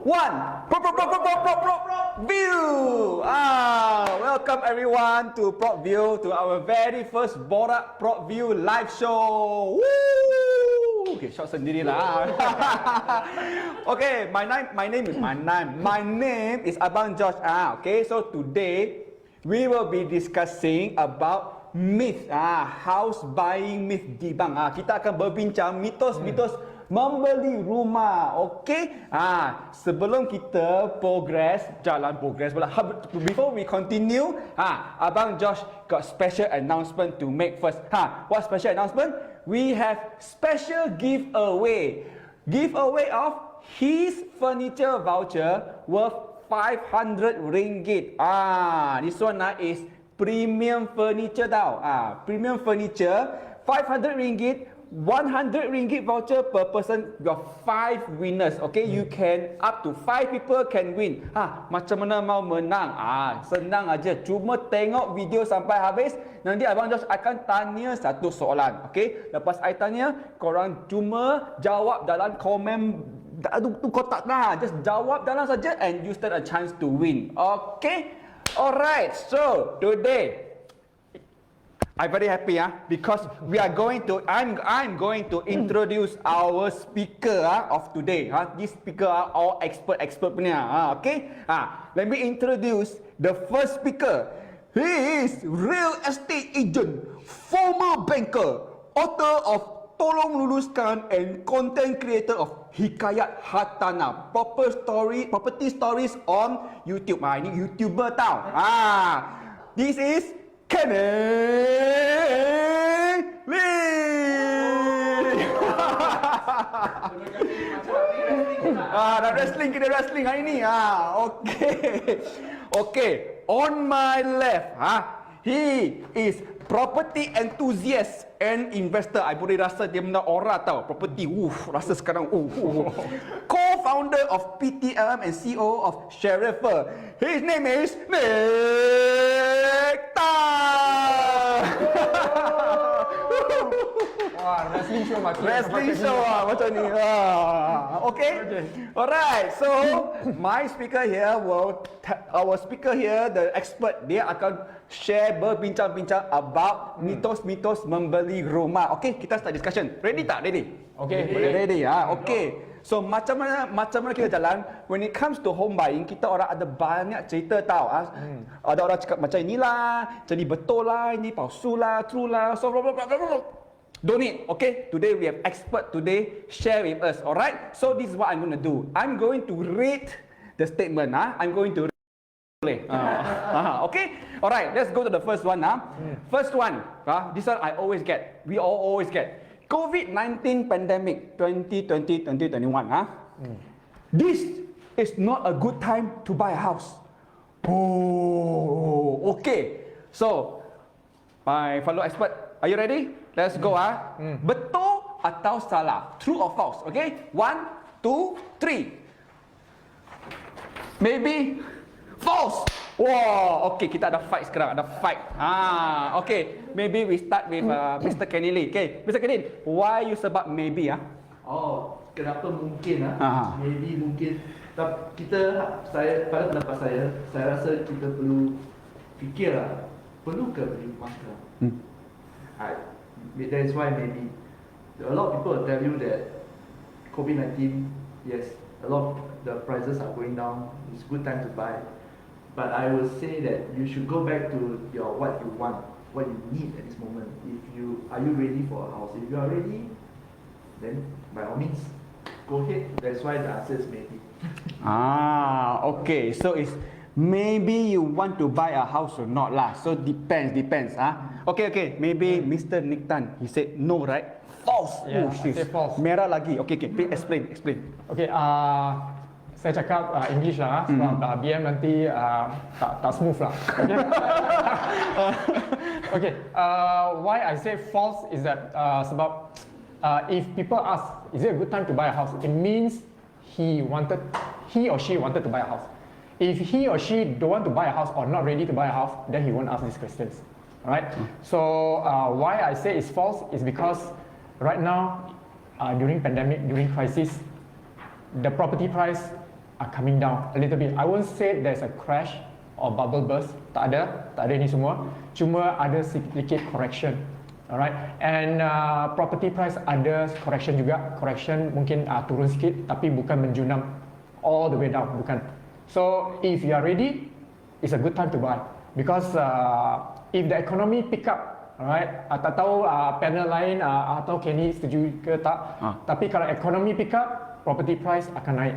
1. PropView. Welcome everyone to PropView, to our very first Borak PropView live show. Woo! Okay, shot sendirilah. Okay, my name is Abang Josh. Okay, so today we will be discussing about myth, house buying myth di bang. Kita akan berbincang mitos-mitos membeli rumah. Okey. Sebelum kita progress pula. Before we continue, Abang Josh got special announcement to make first. What special announcement? We have special giveaway. Giveaway of his furniture voucher worth 500 ringgit. This one is premium furniture tau. Premium furniture 500 ringgit, 100 ringgit voucher per person. You have 5 winners. Okay, you can up to 5 people can win. Macam mana mau menang? Senang aja. Cuma tengok video sampai habis. Nanti Abang Josh akan tanya satu soalan. Okay, lepas I tanya, korang cuma jawab dalam komen tu kotak dah. Just jawab dalam saja and you stand a chance to win. Okay, alright. So today I'm very happy because we are going to I'm going to introduce our speaker of today. This speaker are all expert punya. Okay. Let me introduce the first speaker. He is real estate agent, former banker, author of Tolong Luluskan and content creator of Hikayat Hartanah, property stories on YouTube. Ini YouTuber tau. This is Kenny Lee. Kita wrestling hari ni. Okay. On my left, he is property enthusiast and investor. I boleh rasa dia benda aura tau. Property, rasa sekarang. Co-founder of PTLM and CEO of Sharefer. His name is Nick Tan. Wrestling show macam ni. Okay. Alright. So our speaker here, the expert, dia akan share berbincang-bincang about mitos-mitos membeli rumah. Okay, kita start discussion. Ready tak? Ready? Okay. Ready. Okay. So macam mana kita jalan? When it comes to home buying, kita orang ada banyak cerita tau. Ada orang cakap macam inilah, jadi betul lah, ini palsu lah, true lah, so blah blah blah blah. Don't need. Okay, today we have expert today share with us. Alright, so this is what I'm going to do. I'm going to read the statement. I'm going to read. Okay, alright, let's go to the first one. First one, this one I always get. We all always get. COVID-19 pandemic 2020-2021. This is not a good time to buy a house. Okay. So, my fellow expert, are you ready? Let's go. Betul atau salah? True or false? Okay. 1, 2, 3. Maybe false. Wow. Okay, kita ada fight sekarang. Ada fight. Okay. Maybe we start with Mr. Kenny Lee. Okay, Mr. Kenny, why you sebab maybe? Kenapa mungkin? Maybe mungkin. Saya pada pendapat saya rasa kita perlu fikirlah, perlu ke beli rumah sekarang? That is why maybe a lot of people will tell you that COVID-19, yes, a lot of the prices are going down. It's a good time to buy, but I will say that you should go back to what you want, what you need at this moment. Are you ready for a house? If you are ready, then by all means, go ahead. That's why the answer is maybe. Okay. So it's maybe you want to buy a house or not lah. So depends. Okay. Maybe Mr. Nick Tan, he said no, right? False. Yeah, I say false. Merah lagi. Okay. Please explain. Okay. Saya cakap English lah, sebab BM nanti tak smooth lah. Okay. Why I say false is that sebab if people ask, is it a good time to buy a house? It means he or she wanted to buy a house. If he or she don't want to buy a house or not ready to buy a house, then he won't ask these questions. Alright? So why I say it's false is because right now, during pandemic, during crisis, the property price are coming down a little bit. I won't say there's a crash or bubble burst. Tak ada ini semua. Cuma ada sedikit correction. Alright, and property price ada correction juga. Correction mungkin turun sikit, tapi bukan menjunam all the way down, bukan. So if you are ready, it's a good time to buy because if the economy pick up, alright, tak tahu panel lain atau Kenny setuju ke tak. Tapi kalau economy pick up, property price akan naik.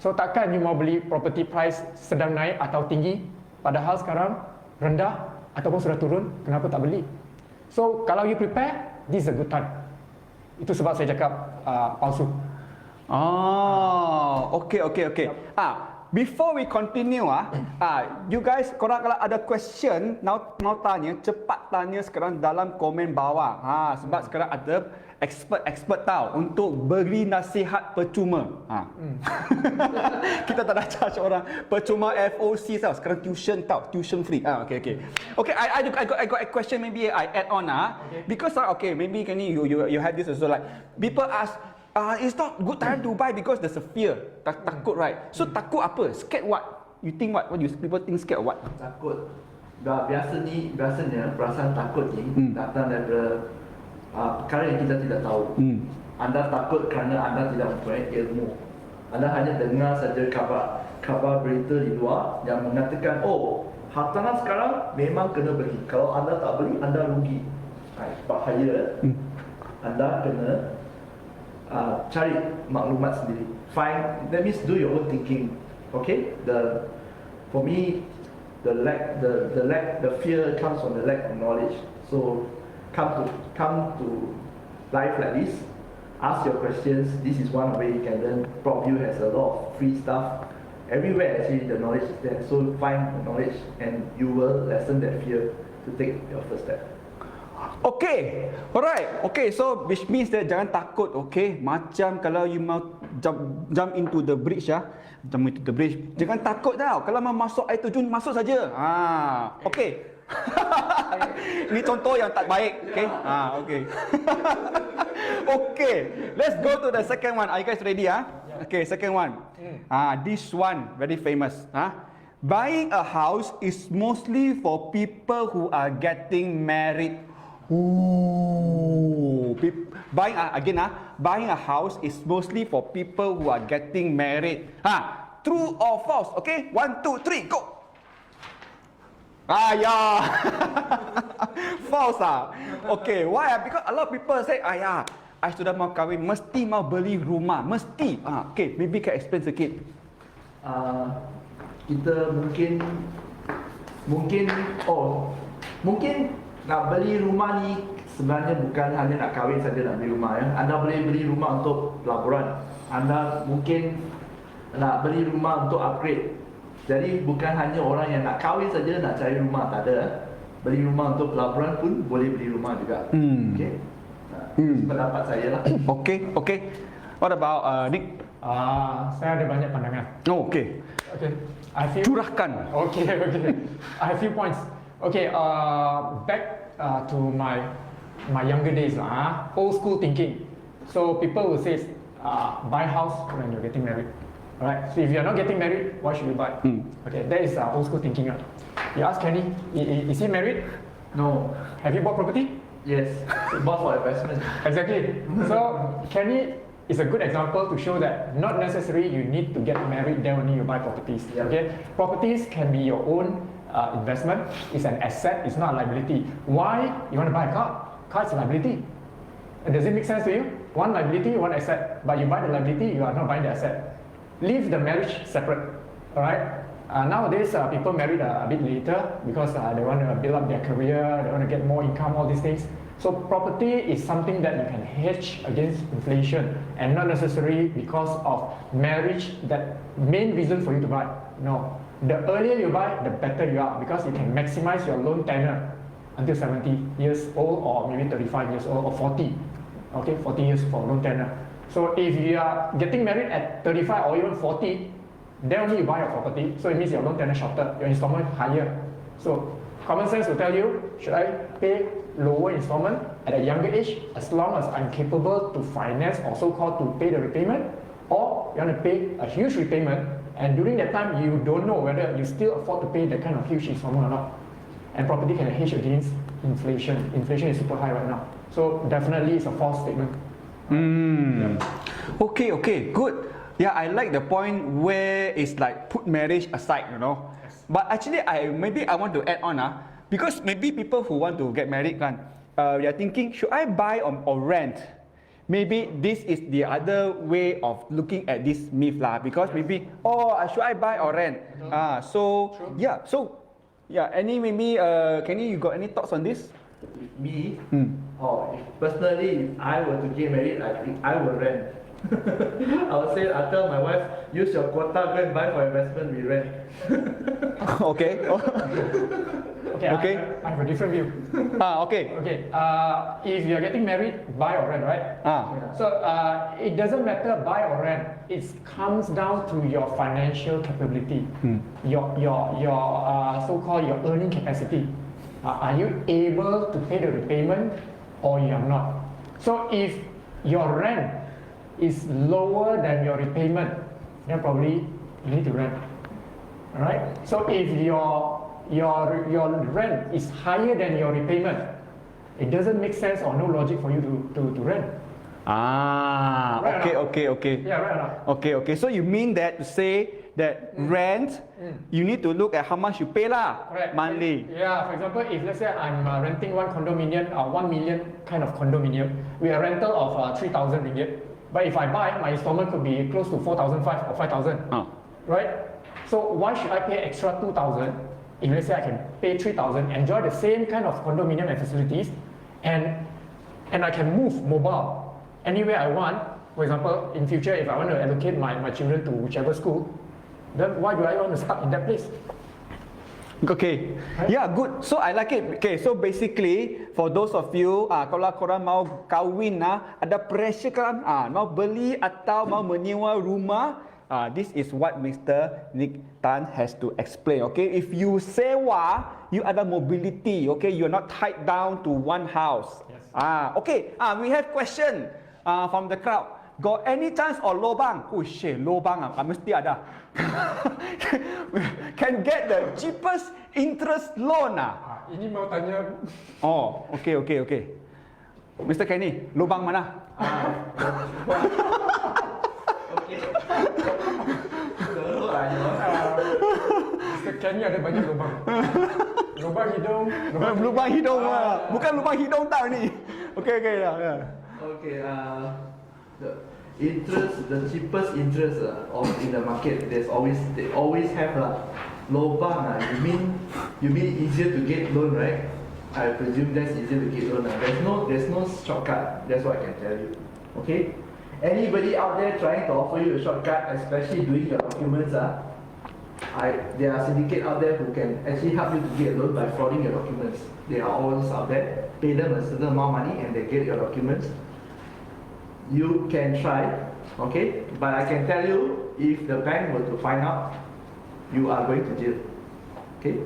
So takkan you mau beli property price sedang naik atau tinggi, padahal sekarang rendah ataupun sudah turun, kenapa tak beli? So kalau you prepare, this is a good time. Itu sebab saya cakap palsu. Okay. Before we continue, you guys, korang kalau ada question, mau tanya, cepat tanya sekarang dalam komen bawah. Sebab sekarang ada expert tahu untuk beri nasihat percuma. Kita tak nak charge orang percuma FOC tahu. Sekarang tuition free. Okay. I got a question. Maybe I add on because maybe can you have this also, like people ask. It's not good time to buy because there's a fear. Takut, right? So takut apa? Scared what? You think what? What do people think scared what? Takut. Biasanya perasaan takut ni datang daripada perkara yang kita tidak tahu. Anda takut kerana anda tidak mempunyai ilmu. Anda hanya dengar saja khabar berita di luar yang mengatakan, hartanah sekarang memang kena beli. Kalau anda tak beli, anda rugi. Bahaya. Anda kena cari maklumat sendiri. Find, that means do your own thinking. Okay? For me, the fear comes from the lack of knowledge. So come to life like this. Ask your questions. This is one way you can learn. PropView has a lot of free stuff. Everywhere actually the knowledge is there. So find the knowledge and you will lessen that fear to take your first step. Okay, alright. Okay, so which means that jangan takut. Okay, macam kalau you mau jump into the bridge jump into the bridge, jangan takut tau. Kalau mau masuk air terjun, masuk saja. Okay. Ini contoh yang tak baik. Okay. Okay. Okay. Let's go to the second one. Are you guys ready? Okay, second one. This one very famous. Buying a house is mostly for people who are getting married. Buying a house is mostly for people who are getting married. True or false? Okay, 1, 2, 3, go. False. Okay, why? Because a lot of people say, I sudah mau kahwin, mesti mau beli rumah, mesti. Okay, maybe can explain sikit. Kita mungkin nak beli rumah ni sebenarnya bukan hanya nak kahwin saja nak beli rumah. Anda boleh beli rumah untuk pelaburan. Anda mungkin nak beli rumah untuk upgrade. Jadi bukan hanya orang yang nak kahwin saja nak cari rumah, tak ada. Beli rumah untuk pelaburan pun boleh beli rumah juga. Okay. Pendapat saya lah. Okay. What about Nick? Saya ada banyak pandangan. Okay. Curahkan. Okay. I have few points. Okay, back to my younger days, old school thinking. So people will say, buy house when you're getting married. Alright, so if you're not getting married, why should you buy? Okay, that is old school thinking. You ask Kenny, is he married? No. Have you bought property? Yes, bought for investment. Exactly. So Kenny is a good example to show that not necessarily you need to get married then only you buy properties. Okay, properties can be your own investment. It's an asset, it's not a liability. Why you want to buy a car? Car is a liability. Does it make sense to you? One liability, one asset. But you buy the liability, you are not buying the asset. Leave the marriage separate. Alright? Nowadays, people marry a bit later because they want to build up their career, they want to get more income, all these things. So property is something that you can hedge against inflation and not necessarily because of marriage, that main reason for you to buy. No. The earlier you buy, the better you are because you can maximize your loan tenure until 70 years old or maybe 35 years old or 40. Okay, 40 years for loan tenure. So if you are getting married at 35 or even 40, then only you buy a property. So it means your loan tenure shorter, your installment higher. So common sense will tell you, should I pay lower installment at a younger age as long as I'm capable to finance or so-called to pay the repayment? or you want to pay a huge repayment, and during that time you don't know whether you still afford to pay that kind of huge installment or not. And property can hedge against inflation. Inflation is super high right now. So definitely it's a false statement. Okay, good. Yeah, I like the point where it's like put marriage aside, you know. Yes. But actually, I want to add on, because maybe people who want to get married, they are thinking, should I buy or rent? Maybe this is the other way of looking at this myth lah. Because maybe, should I buy or rent? Any maybe Kenny, you got any thoughts on this? Me, personally, if I were to get married, I think I will rent. I'll tell my wife, use your quota, go and buy for investment, we rent. Okay. Okay. I have a different view. Okay. If you're getting married, buy or rent, right? So it doesn't matter buy or rent. It comes down to your financial capability, your so-called your earning capacity. Are you able to pay the repayment or you are not? So if your rent is lower than your repayment, then probably you need to rent. Alright? So if your rent is higher than your repayment, it doesn't make sense or no logic for you to rent. Okay. Yeah, right or not? Okay. So you mean that to say that rent, you need to look at how much you pay lah, monthly. Yeah, for example, if let's say I'm renting one condominium, 1 million kind of condominium, with a rental of 3,000 ringgit. But if I buy, my installment could be close to 4,500 or 5,000, right? So why should I pay extra 2,000 if let's say I can pay 3,000, enjoy the same kind of condominium and facilities, and I can move mobile anywhere I want? For example, in future, if I want to allocate my children to whichever school, then why do I want to stuck in that place? Okay, yeah, good. So I like it. Okay, so basically for those of you, kalau korang mau kahwin, ada pressure kan, mau beli atau mau menyewa rumah, this is what Mr. Nick Tan has to explain. Okay, if you sewa, you ada mobility. Okay, you're not tied down to one house. Yes. Okay. We have question from the crowd. Got any chance or lobang? Oh shit, lobang mesti ada. Can get the cheapest interest loan Ini mau tanya. Okay. Mr. Kenny, lubang mana? Mr. Kenny ada banyak lubang. Lubang hidung. Lubang hidung bukan lubang hidung tau ni. Okay. Okay, the cheapest interest in the market, they always have lobang. You mean easier to get loan, right? I presume that's easier to get loan. There's no shortcut. That's what I can tell you. Okay. Anybody out there trying to offer you a shortcut, especially doing your documents, there are syndicates out there who can actually help you to get a loan by frauding your documents. They are always out there. Pay them a certain amount of money and they get your documents. You can try, okay? But I can tell you, if the bank were to find out, you are going to jail. Okay?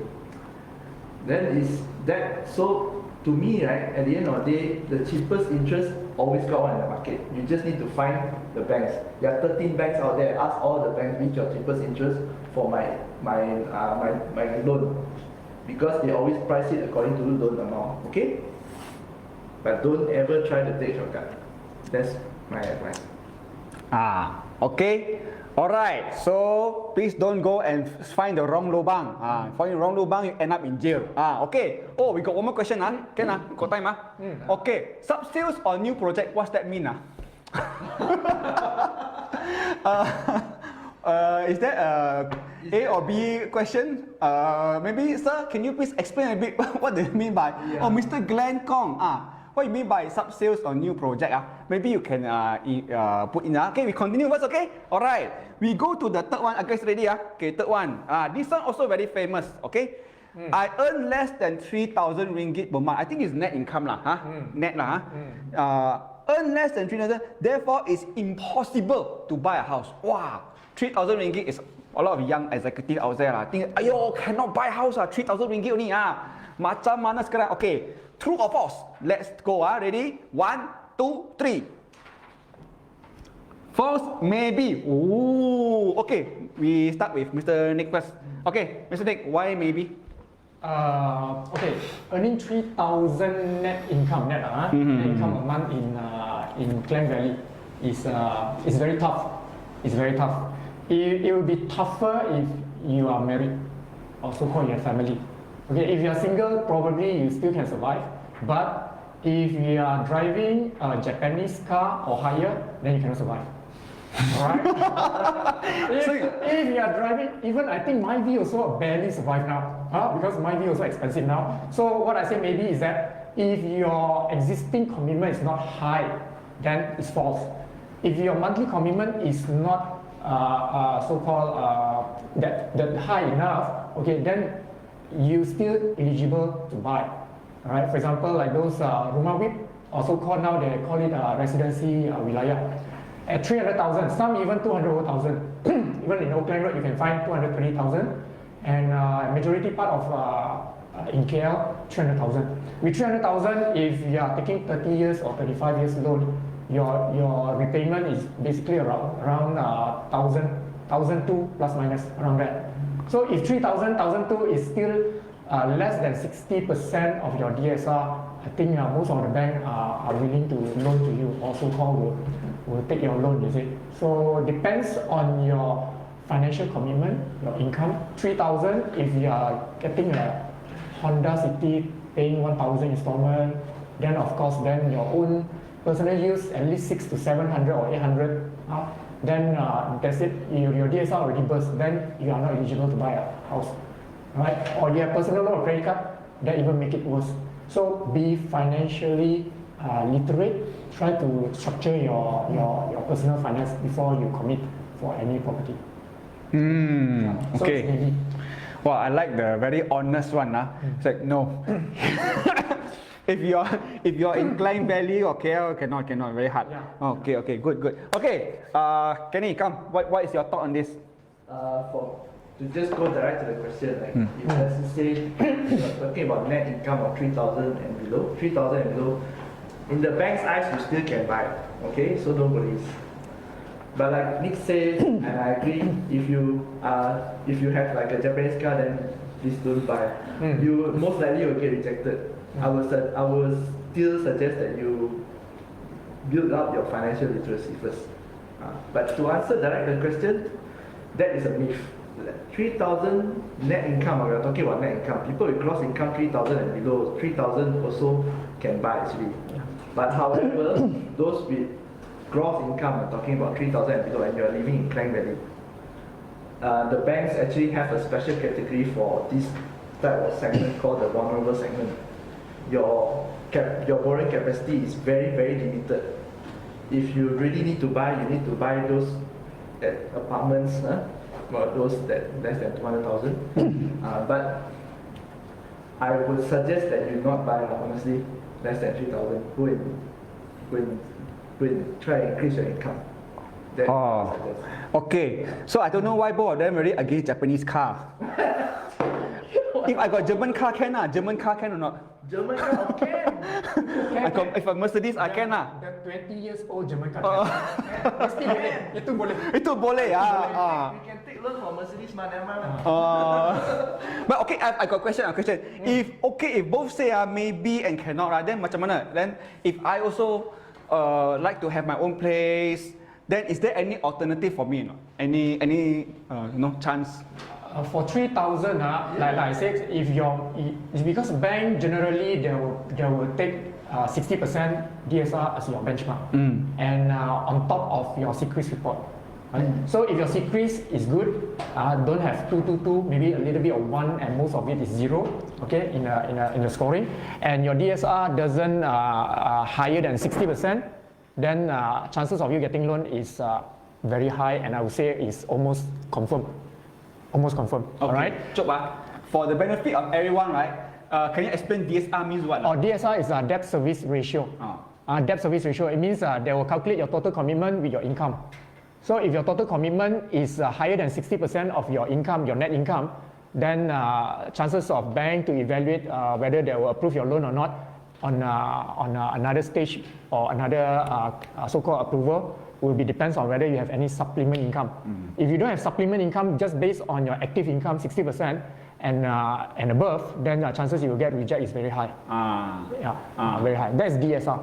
Then is that so? To me, right? At the end of the day, the cheapest interest always got one in the market. You just need to find the banks. There are 13 banks out there. Ask all the banks which your cheapest interest for my loan, because they always price it according to the loan amount. Okay? But don't ever try to take shortcut. That's my advice. Okay. Alright. So please don't go and find the wrong lubang. Find the wrong lubang, you end up in jail. Okay. Oh, we got one more question. Can got time? Okay. Subsales or new project? What's that mean? Is that A or B question? Maybe sir, can you please explain a bit what do you mean by? Mr. Glenn Kong. What you mean by sub-sales or new project? Maybe you can put in. Okay, we continue first, okay? Alright, we go to the third one. Guys, ready? Okay, third one. This one also very famous, okay? I earn less than 3,000 ringgit per month. I think it's net income lah, net lah. Earn less than 3,000, therefore it's impossible to buy a house. Wow, 3,000 ringgit is a lot of young executive out there lah. Think, ayo, cannot buy house 3,000 ringgit only Macam mana sekarang? Okay, true or false? Let's go. Ready? 1, 2, 3. False, maybe. Ooh, okay. We start with Mr. Nick first. Okay, Mr. Nick, why maybe? Okay, earning 3,000 net income, net income a month in Klang Valley is very tough. It's very tough. It will be tougher if you are married or so-called your family. Okay, if you are single, probably you still can survive. But if you are driving a Japanese car or higher, then you cannot survive. Alright? if you are driving, even I think my V also barely survive now. Because my V also expensive now. So what I say maybe is that if your existing commitment is not high, then it's false. If your monthly commitment is not so-called that high enough, okay, then you still eligible to buy. Alright, for example, like those Rumah, also called now they call it residency wilayah. At 300,000, some even 200,000. Even in Oakland Road, you can find 220,000, and majority part of in KL 300,000. With 300,000, if you are taking 30 years or 35 years loan, your repayment is basically around 1,200 plus minus around that. So if 3,000, 1,200 is still less than 60% of your DSR, I think most of the bank are willing to loan to you, or so-called will take your loan, you see. So depends on your financial commitment, your income. 3,000 if you are getting a Honda City paying 1,000 installment, then of course then your own personal use at least 600 to 700 or 800, then that's it. Your DSR already burst, then you are not eligible to buy a house, right? Or you have personal loan or credit card, that even make it worse. So be financially literate. Try to structure your personal finance before you commit for any property. So Okay. maybe. Well, I like the very honest one. It's like, no. if you're in Klang Valley or KL, cannot, very hard. Yeah. Okay, good. Okay, Kenny, come. What is your thought on this? To just go direct to the question, like if let's say you're talking about net income of 3,000 and below, in the bank's eyes you still can buy, okay? So don't worry. But like Nick says, and I agree, if you have like a Japanese car, then please don't buy. You most likely will get rejected. I would still suggest that you build up your financial literacy first. But to answer direct the question, that is a myth. 3,000 net income, we are talking about net income. People with gross income 3,000 and below, 3,000 also can buy actually. But however, those with gross income, I'm talking about 3,000 and below, and you are living in Klang Valley, the banks actually have a special category for this type of segment called the vulnerable segment. Your borrowing capacity is very, very limited. If you really need to buy, you need to buy those apartments, those that less than 200,000. But I would suggest that you not buy, honestly, less than 3,000. Go and try and increase your income. Okay. So I don't know why both of them really against Japanese car. If I got German car, can German car can or not? German car can. If a Mercedes, I can The 20 years old German car. Mesti boleh. Itu boleh. Itu boleh You can take loan from Mercedes, But okay, I got a question. If both say maybe and cannot, right, then macam mana? Then if I also like to have my own place, then is there any alternative for me? Any chance? For 3,000, like I said, it's because bank generally they will take 60% DSR as your benchmark, and on top of your secret report. Right? So if your secret is good, don't have 222, maybe a little bit of 1, and most of it is 0. Okay, in the scoring, and your DSR doesn't higher than 60%, then chances of you getting loan is very high, and I would say is almost confirmed. Okay. Alright. For the benefit of everyone, right? Can you explain DSR means what? DSR is a debt service ratio. Debt service ratio, it means they will calculate your total commitment with your income. So if your total commitment is higher than 60% of your income, your net income, then chances of bank to evaluate whether they will approve your loan or not on another stage or another so-called approval will be depends on whether you have any supplement income. If you don't have supplement income just based on your active income 60% and above, then the chances you will get reject is very high. Very high. That's DSR.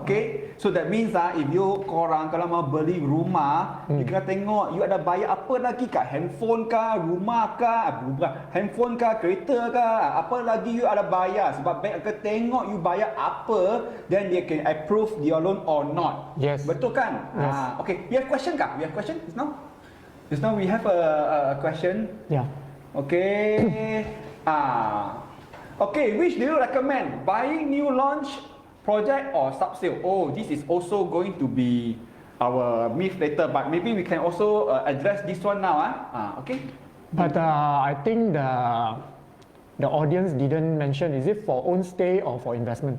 Okay. So that means if you korang kalau mau beli rumah, you kena tengok you ada bayar apa lagi kah? Handphone kah, rumah kah, handphone kah, kereta kah, apa lagi you ada bayar. Sebab bank akan tengok you bayar apa, then they can approve your loan or not. Yes. Betul kan? Yes. Okay. We have question kah? We have question just now? Just now we have a question. Yeah. Okay. Okay, which do you recommend? Buying new launch project or subsale? Oh, this is also going to be our myth later, but maybe we can also address this one now. Okay. But I think the audience didn't mention, is it for own stay or for investment?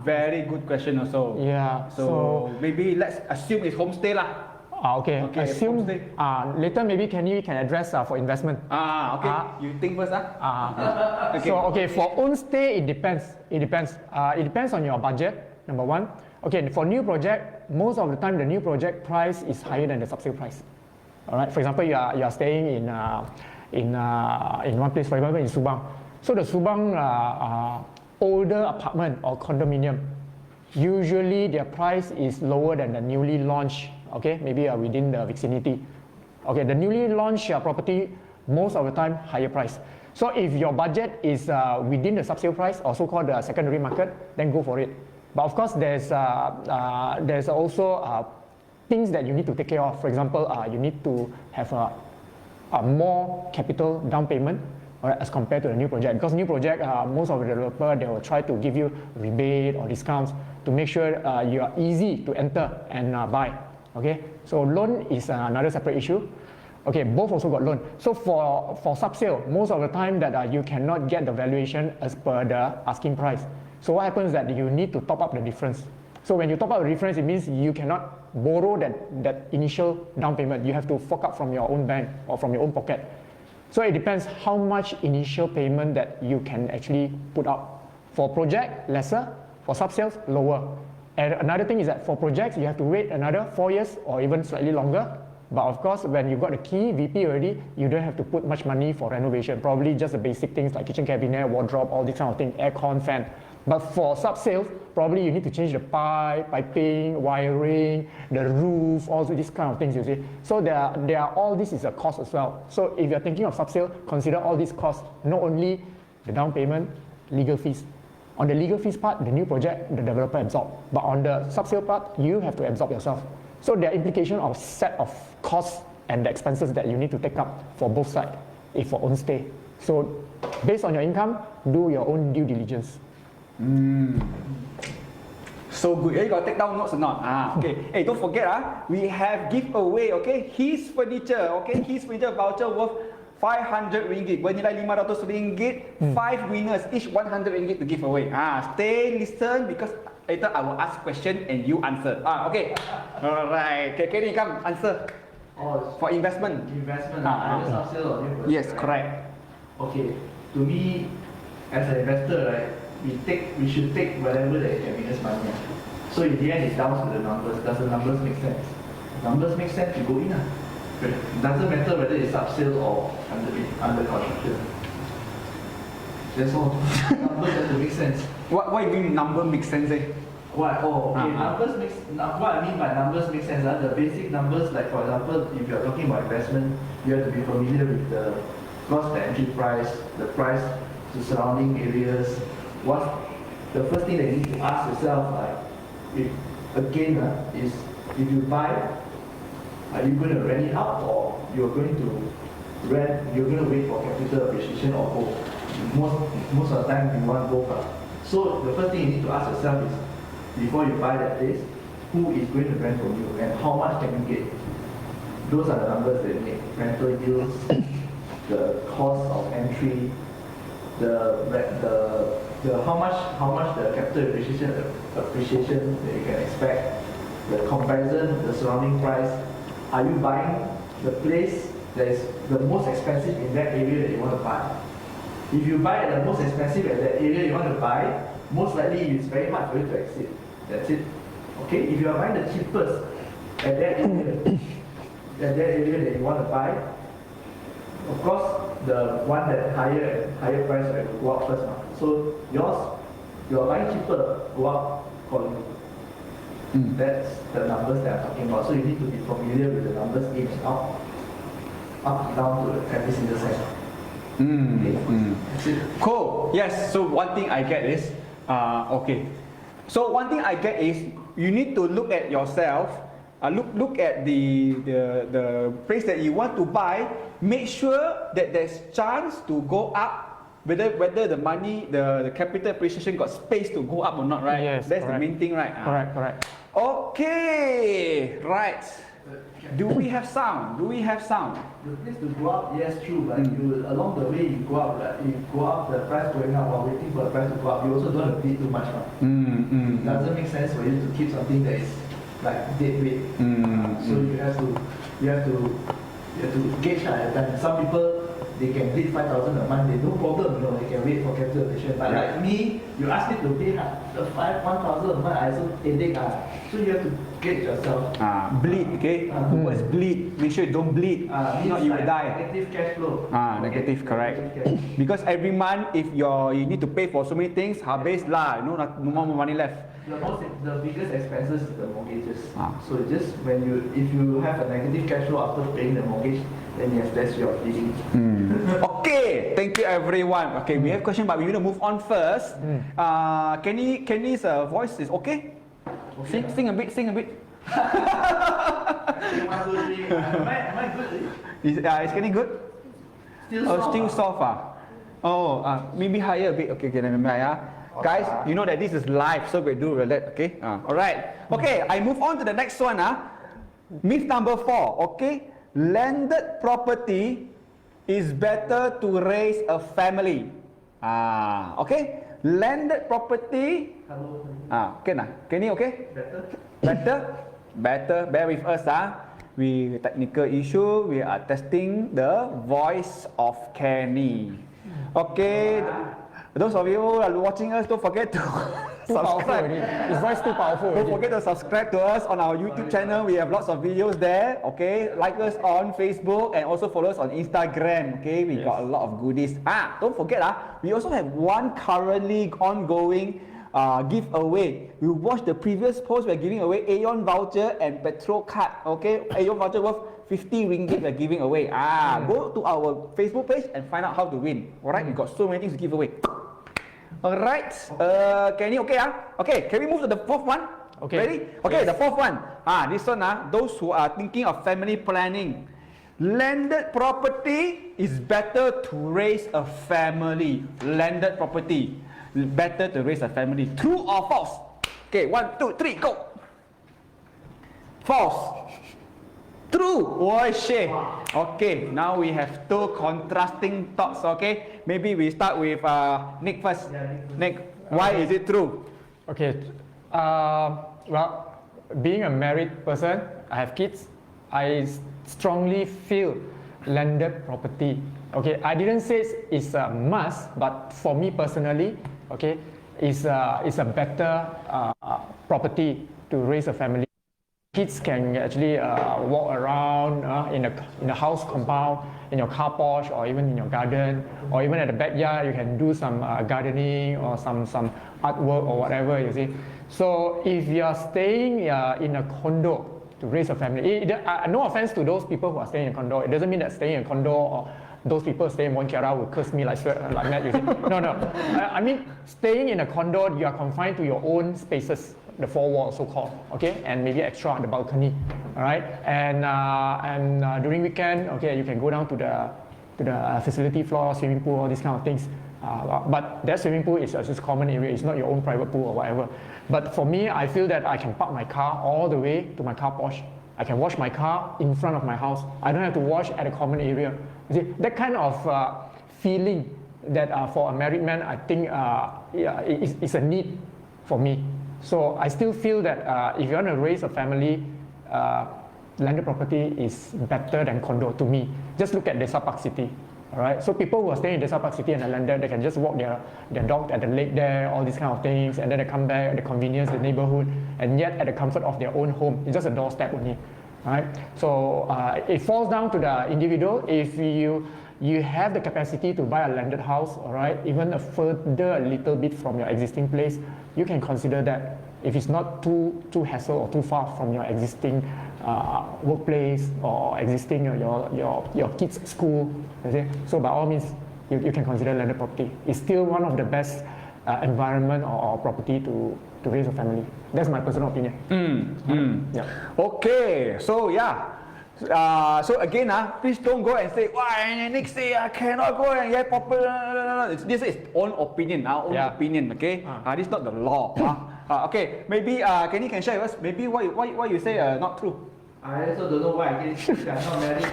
Very good question also. Yeah. So maybe let's assume it's homestay lah. Okay. Assume homestay. later maybe Kenny can address for investment. Okay. You think first Okay. So for own stay, it depends. It depends on your budget. Number one. Okay, for new project, most of the time the new project price is higher than the subsale price. All right. For example, you are staying in one place. For example, in Subang. So the Subang older apartment or condominium, usually their price is lower than the newly launched. Okay, maybe within the vicinity. Okay, the newly launched property, most of the time higher price. So if your budget is within the subsale price, or so-called the secondary market, then go for it. But of course, there's also things that you need to take care of. For example, you need to have a more capital down payment, as compared to the new project. Because new project, most of the developer, they will try to give you rebate or discounts to make sure you are easy to enter and buy. Okay, so loan is another separate issue. Okay, both also got loan. So for subsale, most of the time that you cannot get the valuation as per the asking price. So what happens is that you need to top up the difference. So when you top up the difference, it means you cannot borrow that initial down payment. You have to fork out from your own bank or from your own pocket. So it depends how much initial payment that you can actually put up. For project, lesser. For subsales, lower. And another thing is that for projects, you have to wait another 4 years or even slightly longer. But of course, when you got the key, VP already, you don't have to put much money for renovation. Probably just the basic things like kitchen cabinet, wardrobe, all these kind of things, aircon, fan. But for subsales, probably you need to change the piping, wiring, the roof, all these kind of things, you see. So there are all this is a cost as well. So if you're thinking of subsale, consider all these costs, not only the down payment, legal fees. On the legal fees part, the new project, the developer absorb. But on the subsale part, you have to absorb yourself. So there are implications of set of costs and the expenses that you need to take up for both sides, if for own stay. So based on your income, do your own due diligence. So good. You got to take down notes or not? Okay. Hey, don't forget, we have giveaway, okay? His furniture, okay? His furniture voucher worth 500 ringgit, bernilai 500 ringgit, 5 winners, each 100 ringgit to give away. Stay, listen, because later I will ask question and you answer. Okay. Alright. Okay, Kenny, come answer. For investment. Investment, either subsale or new project. Yes, right? correct. Okay. To me, as an investor, right, we should take whatever that can make us money. So in the end, it's down to the numbers. Does the numbers make sense? Numbers make sense, you go in. It doesn't matter whether it's subsale or under construction. That's all. Numbers have to make sense. What do you mean number makes sense? What? Oh, okay. Numbers makes. What I mean by numbers make sense. The basic numbers, like for example, if you're talking about investment, you have to be familiar with the cost per entry price, the price to surrounding areas. What the first thing that you need to ask yourself, is if you buy, are you going to rent it out or you're going to rent? You're going to wait for capital appreciation or both. Most of the time you want both. So the first thing you need to ask yourself is, before you buy that place, who is going to rent from you and how much can you get? Those are the numbers that make rental yields, the cost of entry, the how much the capital appreciation that you can expect, the comparison, the surrounding price. Are you buying the place that is the most expensive in that area that you want to buy? If you buy at the most expensive at that area you want to buy, most likely it's very hard for you to exit. That's it. Okay? If you are buying the cheapest, at that area that you want to buy, of course, the one that higher price will go up first. So your buying cheaper go up accordingly. That's the numbers that I'm talking about. So you need to be familiar with the numbers in and out and down to every single cent. Cool. Yes. So one thing I get is, okay. So one thing I get is you need to look at yourself. Look at the place that you want to buy. Make sure that there's chance to go up. Whether the money, the capital appreciation got space to go up or not, right? Yes, that's correct. the main thing, right? Correct. Okay, right. Do we have sound? The place to go up, yes, true, but you along the way you go up, the price going up while waiting for the price to go up. You also don't have to bid too much. It doesn't make sense for you to keep something that is like dead weight. So you have to gauge at the time. Some people, they can bid 5,000 a month, they no problem, they can wait for capital appreciation. But like me, you ask me to pay the 1,000 a month, I also headache. So you have to gauge yourself. Bleed, okay? What's bleed? Make sure you don't bleed. If not, you will die. Negative cash flow. Negative, correct. Because every month, if you need to pay for so many things, habis lah, no more money left. The biggest expenses is the mortgages. So just if you have a negative cash flow after paying the mortgage, then yes, that's your bleeding. Okay, thank you everyone. Okay, we have question, but we need to move on first. Kenny's voice is okay? Sing a bit. Am I good? Is Kenny good? Still soft. Maybe higher a bit. Okay, remember, guys, you know that this is live, so we do relate, okay? Alright. Okay, I move on to the next one. Myth number 4, okay? Landed property is better to raise a family. Okay? Landed property. Hello. Kenny, okay? Better. Bear with us. We technical issue. We are testing the voice of Kenny. Okay. Those of you who are watching us, don't forget to subscribe. His voice too powerful. Don't forget to subscribe to us on our YouTube channel. We have lots of videos there. Okay, like us on Facebook and also follow us on Instagram. Okay, we got a lot of goodies. Don't forget, we also have one currently ongoing giveaway. You watch the previous post. We're giving away Aeon voucher and petrol card. Okay, Aeon voucher worth 50 ringgit we're giving away. Go to our Facebook page and find out how to win. Alright, we got so many things to give away. Alright, Kenny, okay? Okay, can we move to the fourth one? Okay. Ready? Okay, the fourth one. This one, those who are thinking of family planning. Landed property is better to raise a family. Landed property, better to raise a family. True or false? Okay, 1, 2, 3, go. False. True. Oh shit. Okay, now we have two contrasting thoughts. Okay, maybe we start with Nick first. Nick, why is it true? Okay. Well, being a married person, I have kids. I strongly feel landed property. Okay, I didn't say it's a must, but for me personally, okay, it's a better property to raise a family. Kids can actually walk around in a house compound, in your car porch, or even in your garden, or even at the backyard. You can do some gardening or some artwork or whatever, you see. So if you are staying in a condo to raise a family, no offense to those people who are staying in a condo. It doesn't mean that staying in a condo or those people staying in One Kiara will curse me like that, you see. No. I mean, staying in a condo, you are confined to your own spaces, the four walls so-called, okay, and maybe extra on the balcony, all right, and during weekend, okay, you can go down to the facility floor, swimming pool, all these kind of things, but that swimming pool is just common area, it's not your own private pool or whatever. But for me, I feel that I can park my car all the way to my car porch. I can wash my car in front of my house. I don't have to wash at a common area. You see, that kind of feeling that for a married man, I think it's a need for me. So I still feel that if you want to raise a family, landed property is better than condo to me. Just look at Desa Park City. All right, so people who are staying in Desa Park City and the landed, they can just walk their dog at the lake there, all these kind of things, and then they come back at the convenience, the neighborhood, and yet at the comfort of their own home. It's just a doorstep only. Right? So it falls down to the individual. If you have the capacity to buy a landed house, all right, even a little bit from your existing place, you can consider that. If it's not too hassle or too far from your existing workplace or existing your kids' school, okay? So by all means, you can consider landed property. It's still one of the best environment or property to raise a family. That's my personal opinion. Yeah. Okay, so yeah. So again, please don't go and say, why next day I cannot go and get proper. No. This is own opinion, our own opinion. Okay, this is not the law. Okay, maybe Kenny can share with us. Maybe why you say not true. I also don't know why I am not married.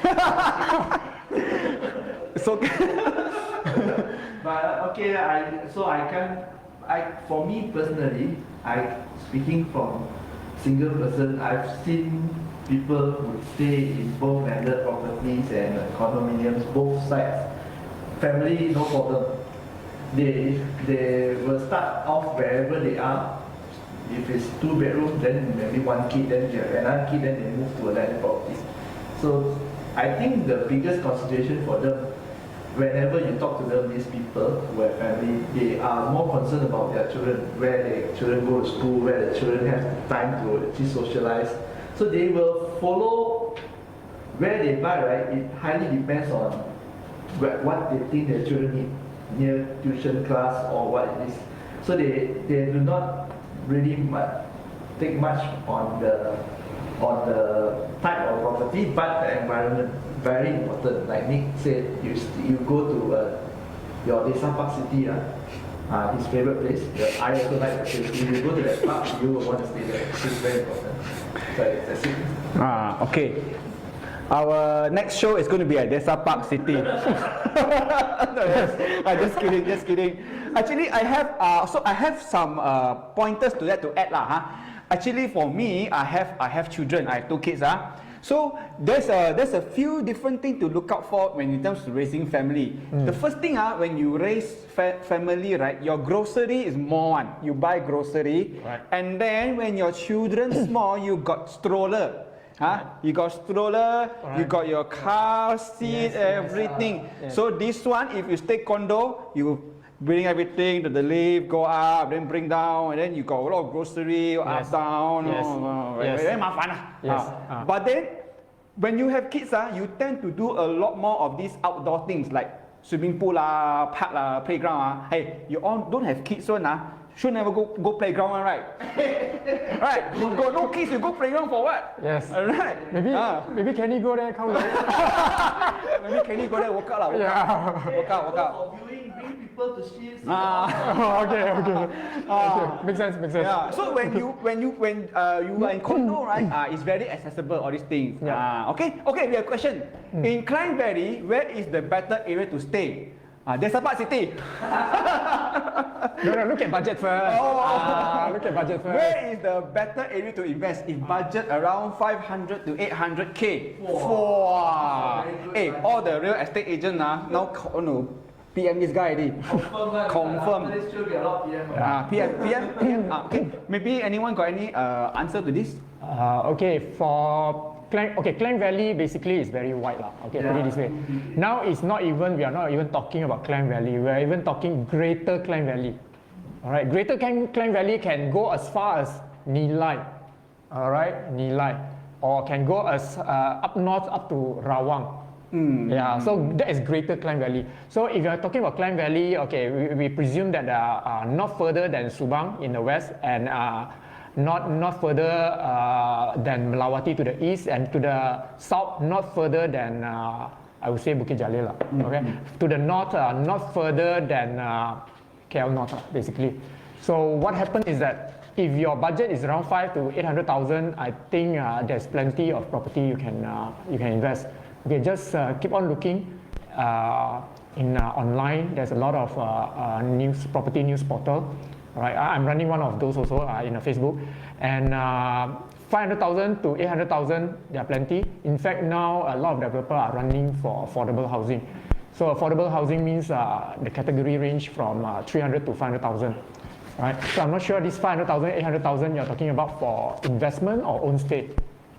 So, but okay, for me personally, speaking from single person, I've seen people who stay in both landed properties and condominiums, both sides. Family, no problem. They will start off wherever they are. If it's 2 bedrooms, then maybe 1 kid, then they have another kid, then they move to a landed property. So I think the biggest consideration for them, whenever you talk to them, these people who have family, they are more concerned about their children, where their children go to school, where the children have time to actually socialize. So they will follow where they buy, right? It highly depends on what they think their children need, near tuition class or what it is. So they do not really take much on the type of property, but the environment very important. Like Nick said, you go to your Desa Park City, his favorite place. I also like the place. If you go to that park, you will want to stay there. It's very important. So that's it. Okay. Our next show is going to be at Desa Park City. No, just kidding. Actually, I have some pointers to that to add lah. Actually, for me, I have children. I have 2 kids. So there's a few different things to look out for when it comes to raising family. The first thing, when you raise family, right, your grocery is more one. You buy grocery, right. And then when your children small, you got stroller. You got stroller, right. You got your car seat, everything. Yes. So this one, if you stay condo, you bring everything to the lift, go up, then bring down, and then you got a lot of grocery, up, down. Very mafan. Yes. But then, when you have kids, you tend to do a lot more of these outdoor things like swimming pool, park, playground. Hey, you all don't have kids, so should never go playground, right? Right? You got no kids, you go playground for what? Yes. Right? Maybe Kenny go there, come there. Maybe Kenny go there, work out. Work out. For viewing, bring people to see. Okay. Makes sense. Yeah. So when you are in condo, right? It's very accessible, all these things. Yeah. Okay, we have a question. In Klang Valley, where is the better area to stay? Desa Park City. No, look at budget first. Look at budget first. Where is the better area to invest? If budget around 500 to 800k. Hey, all the real estate agents now PM this guy already. Confirm. After this, still get a lot of PM. Okay. Maybe anyone got any answer to this? Okay, for Klang Valley basically is very wide lah. Okay, put it this way. Now we are not even talking about Klang Valley. We are even talking Greater Klang Valley. All right, Greater Klang Valley can go as far as Nilai. All right, Nilai, or can go as up north up to Rawang. Yeah, so that is Greater Klang Valley. So if you are talking about Klang Valley, okay, we presume that not further than Subang in the west and not further than Melawati to the east, and to the south not further than I would say Bukit Jalil. Okay, to the north not further than KL North basically. So what happens is that if your budget is around 5 to 800,000, I think there's plenty of property you can invest. Okay, just keep on looking online. There's a lot of property news portal. Right, I'm running one of those also in Facebook, and 500,000 to 800,000, there are plenty. In fact, now a lot of developers are running for affordable housing. So affordable housing means the category range from 300 to 500,000. Right? So I'm not sure this 500,000, 800,000 you're talking about for investment or own stay.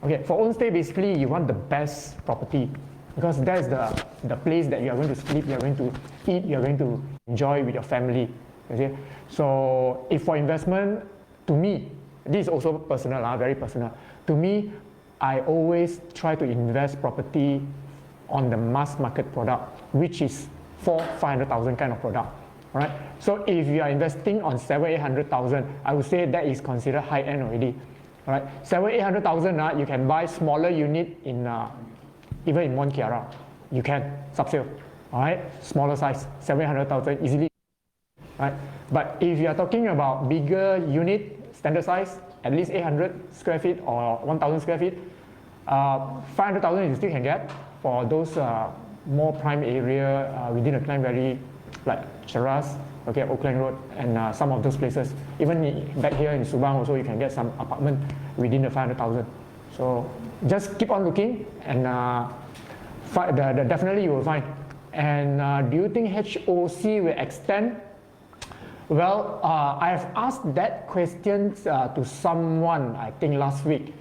Okay, for own stay, basically you want the best property because that's the place that you are going to sleep, you're going to eat, you're going to enjoy with your family. Okay? So if for investment, to me, this is also personal, very personal. To me, I always try to invest property on the mass market product, which is 500,000 kind of product. Right? So if you are investing on 800,000, I would say that is considered high end already. Right? 800,000, you can buy smaller unit in even in Mont Kiara. You can subsale. All right, smaller size, 700,000 easily. Right? But if you are talking about bigger unit, standard size, at least 800 square feet or 1,000 square feet, 500,000 you still can get for those more prime area within the Klang Valley, like Cheras, okay, Oakland Road, and some of those places. Even back here in Subang also, you can get some apartment within the 500,000. So just keep on looking, and definitely you will find. And do you think HOC will extend? Well, I have asked that question to someone, I think last week.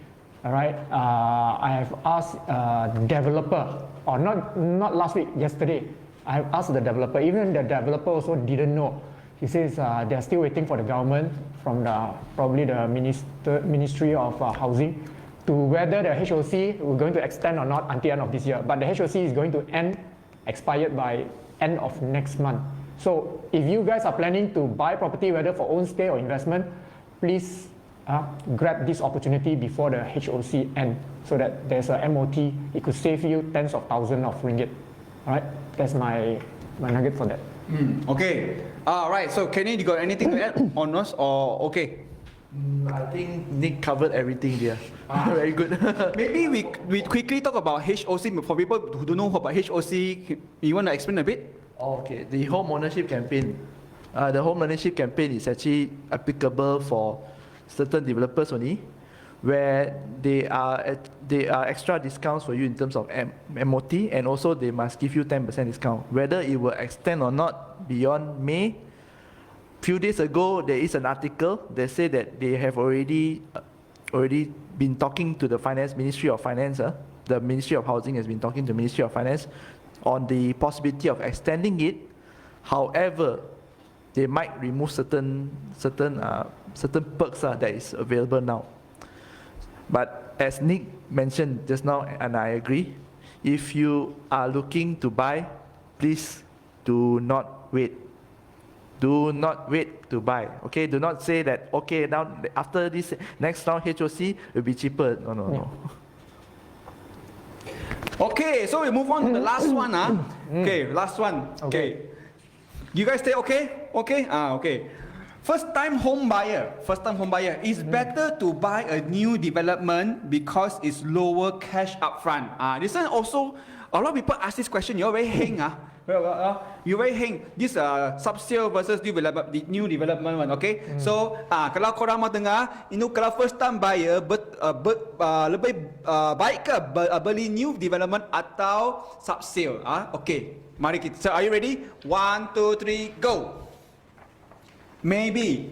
All right, I have asked developer, or not last week, yesterday. I have asked the developer. Even the developer also didn't know. He says they are still waiting for the government from probably the Ministry of Housing to whether the HOC will going to extend or not until end of this year. But the HOC is going to expired by end of next month. So if you guys are planning to buy property, whether for own stay or investment, please grab this opportunity before the HOC end, so that there's a MOT. It could save you tens of thousands of ringgit. All right, that's my nugget for that. Okay. All right. So Kenny, you got anything to add on us or okay? I think Nick covered everything there. Very good. Maybe we quickly talk about HOC for people who don't know about HOC. You want to explain a bit? Okay, the home ownership campaign. The home ownership campaign is actually applicable for certain developers only, where they are extra discounts for you in terms of MOT, and also they must give you 10% discount. Whether it will extend or not beyond May. Few days ago, there is an article that say that they have already been talking to the Ministry of Finance. The Ministry of Housing has been talking to the Ministry of Finance on the possibility of extending it. However, they might remove certain perks that is available now. But as Nick mentioned just now, and I agree, if you are looking to buy, please do not wait. Do not wait to buy. Okay, do not say that, okay, now after this next round HOC will be cheaper. No. Okay, so we move on to the last one. Okay, last one. Okay. You guys stay okay? Okay? Okay. First time home buyer. It's better to buy a new development because it's lower cash upfront. This one also, a lot of people ask this question. You're very heng. You very heng. This subsale versus new development one. Okay. So kalau korang mau dengar, kalau first time buyer lebih baik ke beli new development atau subsale? Okay. Mari kita. So are you ready? 1, 2, 3, go. Maybe.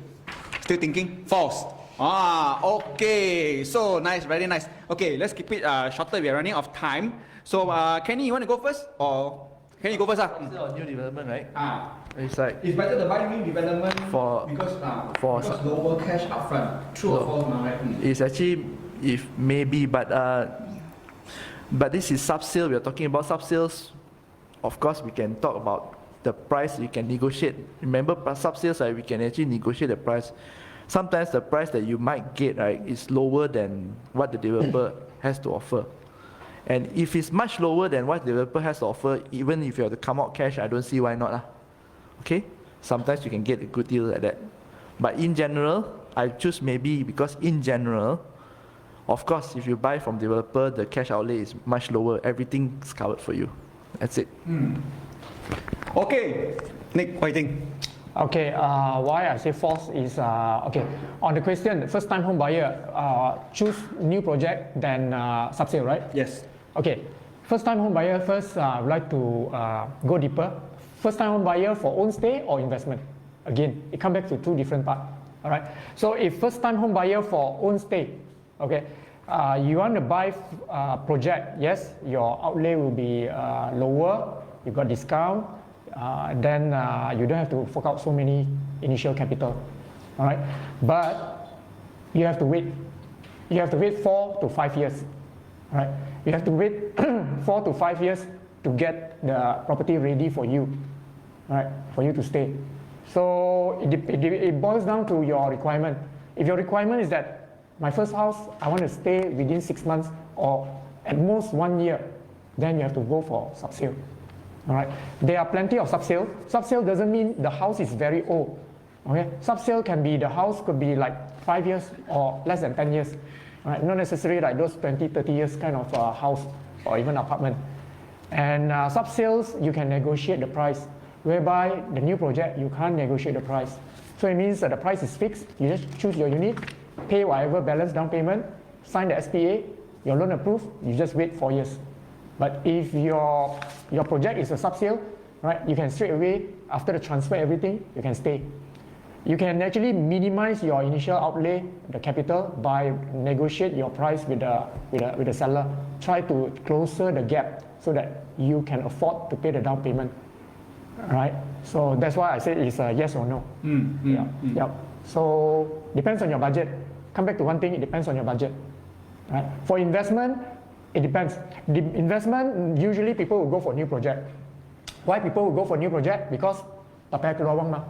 Still thinking? False. Okay. So nice, very nice. Okay, let's keep it shorter. We are running out of time. So Kenny, you want to go first, or can you go first? New development, right? It's better to buy new development because lower cash upfront. True or false, right? It's actually maybe, but this is subsale. We are talking about subsales. Of course, we can talk about the price. You can negotiate. Remember, subsales, we can actually negotiate the price. Sometimes the price that you might get, right, is lower than what the developer has to offer. And if it's much lower than what the developer has to offer, even if you have to come out cash, I don't see why not. Okay? Sometimes you can get a good deal like that. But in general, I choose maybe because in general, of course, if you buy from developer, the cash outlay is much lower. Everything's covered for you. That's it. Okay. Nick, what do you think? Okay, why I say false is, okay, on the question, first time home buyer, choose new project than subsale, right? Yes. Okay, First time home buyer, first I would like to go deeper. First time home buyer for own stay or investment. Again, it comes back to two different parts. All right. So if first time home buyer for own stay, okay, you want to buy project, yes, your outlay will be lower, you got discount, then you don't have to fork out so many initial capital. All right. But you have to wait. You have to wait 4 to 5 years. All right. You have to wait 4 to 5 years to get the property ready for you, right? For you to stay. So it boils down to your requirement. If your requirement is that my first house, I want to stay within 6 months or at most 1 year, then you have to go for subsale. All right. There are plenty of subsale. Subsale doesn't mean the house is very old. Okay. Subsale can be the house could be like 5 years or less than 10 years. Right, not necessarily like those 20, 30 years kind of house or even apartment. And sub-sales, you can negotiate the price, whereby the new project, you can't negotiate the price. So it means that the price is fixed, you just choose your unit, pay whatever balance down payment, sign the SPA, your loan approved, you just wait 4 years. But if your project is a sub-sale, right, you can straight away, after the transfer everything, you can stay. You can actually minimize your initial outlay, the capital, by negotiate your price with the seller. Try to closer the gap so that you can afford to pay the down payment. Right? So that's why I say it's a yes or no. Yeah. So depends on your budget. Come back to one thing, it depends on your budget. Right? For investment, it depends. The investment, usually people will go for new project. Why people will go for new project? Because tak payah keluar wang mah.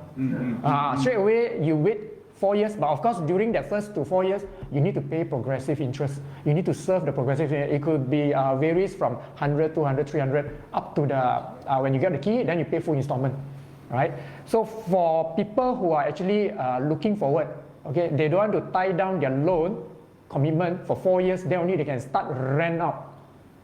Straight away you wait 4 years, but of course during that first to 4 years you need to pay progressive interest. You need to serve the progressive interest. It could be varies from 100, 200, 300 up to the when you get the key, then you pay full installment, right? So for people who are actually looking forward, okay, they don't want to tie down their loan commitment for 4 years, then only they can start rent out.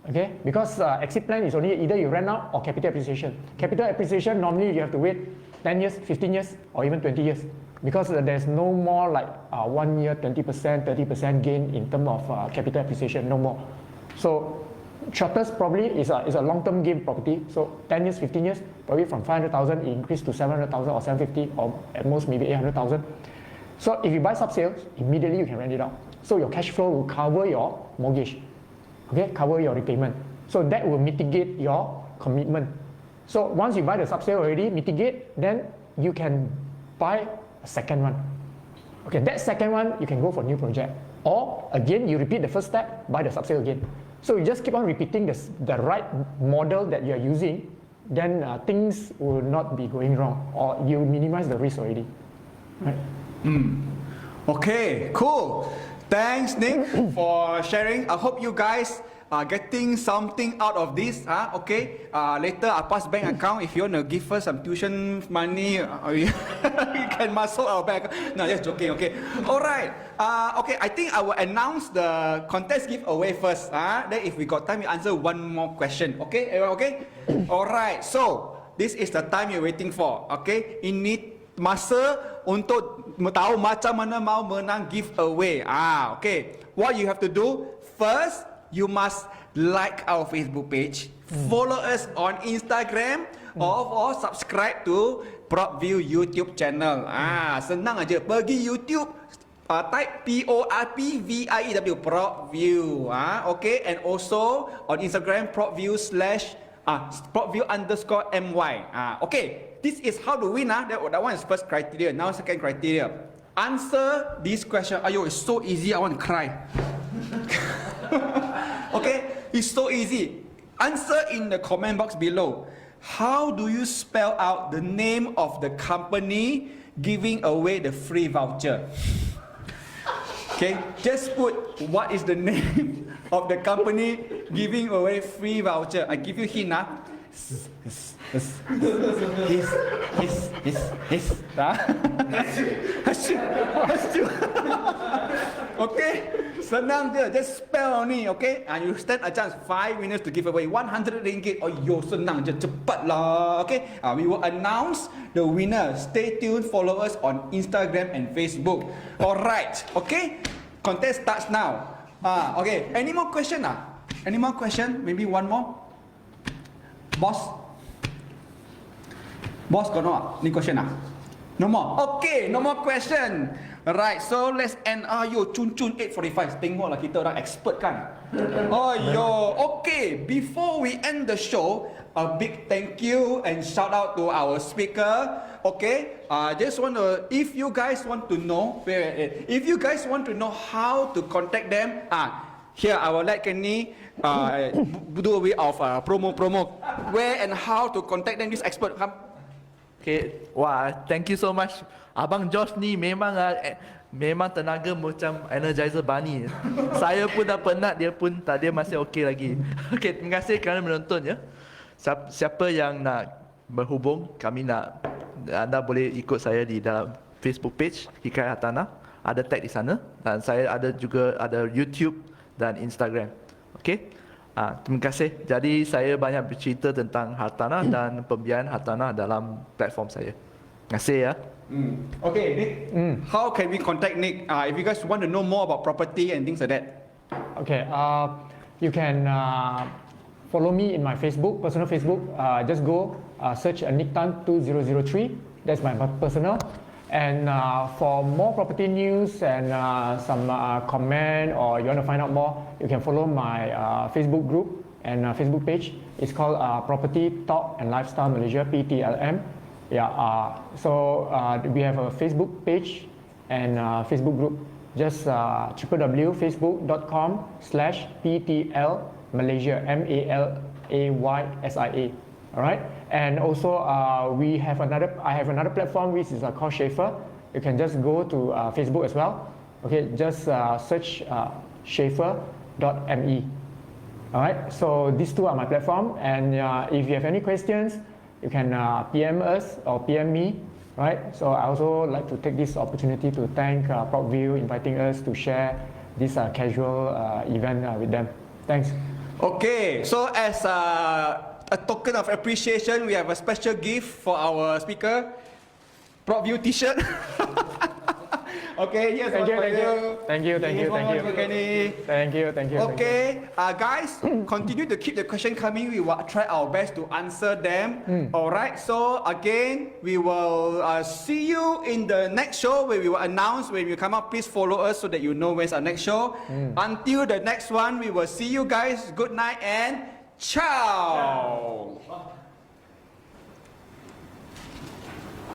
Okay, because exit plan is only either you rent out or capital appreciation. Capital appreciation normally you have to wait 10 years, 15 years, or even 20 years, because there's no more like 1 year 20%, 30% gain in terms of capital appreciation, no more. So shortest probably is a long-term gain property. So 10 years, 15 years, probably from 500,000 it increased to 700,000 or 750 or at most maybe 800,000. So if you buy sub-sales, immediately you can rent it out. So your cash flow will cover your mortgage, okay, cover your repayment. So that will mitigate your commitment. So once you buy the sub-sale already, mitigate, then you can buy a second one. Okay, that second one, you can go for new project. Or again, you repeat the first step, buy the sub-sale again. So you just keep on repeating the right model that you're using, then things will not be going wrong, or you minimize the risk already. Right? Okay, cool. Thanks, Nick, for sharing. I hope you guys getting something out of this. Okay, later I pass bank account. If you want to give us some tuition money, you can muscle our bank. No, just joking. Okay, all right. Okay, I think I will announce the contest giveaway first. Then if we got time, we answer one more question. Okay, everyone okay? All right. So this is the time you're waiting for. Okay, ini masa untuk tahu macam mana mau menang giveaway. Okay. What you have to do first? You must like our Facebook page, follow us on Instagram, or subscribe to PropView YouTube channel. Senang aja. Pergi YouTube, type PORPVIEW, PropView. Okay, and also on Instagram, PropView _my. Okay, this is how to win. That one is first criteria. Now second criteria. Answer this question. Ayo, it's so easy. I want to cry. Okay, it's so easy. Answer in the comment box below. How do you spell out the name of the company giving away the free voucher? Okay, just put what is the name of the company giving away free voucher. I give you hint. Okay, senang je, just spell only, okay? And you stand a chance 5 minutes to give away 100 ringgit. Oh, yo, senang je, cepat lah, okay? We will announce the winner. Stay tuned, follow us on Instagram and Facebook. Alright, okay? Contest starts now. Okay, any more question? Any more question? Maybe one more. Boss? Boss got no any question? No more. Okay, no more question. Right, so let's end. Yo, cun 8:45. Tengoklah kita orang expert kan. Oh yo, okay. Before we end the show, a big thank you and shout out to our speaker. Okay, just want to, if you guys want to know, how to contact them, here I will let Kenny do a way of promo. Where and how to contact them, this expert come. Okay, wah, thank you so much. Abang Josh ni memang tenaga macam Energizer Bunny. Saya pun dah penat, dia masih okey lagi. Okay, terima kasih kerana menonton ya. Siapa yang nak berhubung, anda boleh ikut saya di dalam Facebook page Hikayat Hartanah, ada tag di sana, dan saya ada YouTube dan Instagram. Okay? Terima kasih. Jadi saya banyak bercerita tentang hartanah dan pembiayaan hartanah dalam platform saya. Terima kasih ya. Okay, Nick. How can we contact Nick if you guys want to know more about property and things like that? Okay, you can follow me in my Facebook, personal Facebook. Just go search Nick Tan 2003. That's my personal. And for more property news and some comment, or you want to find out more, you can follow my Facebook group and Facebook page. It's called Property Talk and Lifestyle Malaysia, PTLM. Yeah. So we have a Facebook page and Facebook group. Just www.facebook.com/PTL Malaysia, MALAYSIA. All right, and also I have another platform which is called Sharefer. You can just go to Facebook as well. Okay, just search sharefer.me. All right, so these two are my platform, and if you have any questions, you can PM us or PM me. Right, so I also like to take this opportunity to thank PropView inviting us to share this casual event with them. Thanks. Okay, so as a token of appreciation, we have a special gift for our speaker, PropView T-shirt. Okay, yes, Thank you. Okay, guys, continue to keep the question coming. We will try our best to answer them. All right. So again, we will see you in the next show where we will announce when we come up. Please follow us so that you know when's our next show. Until the next one, we will see you guys. Good night and ciao.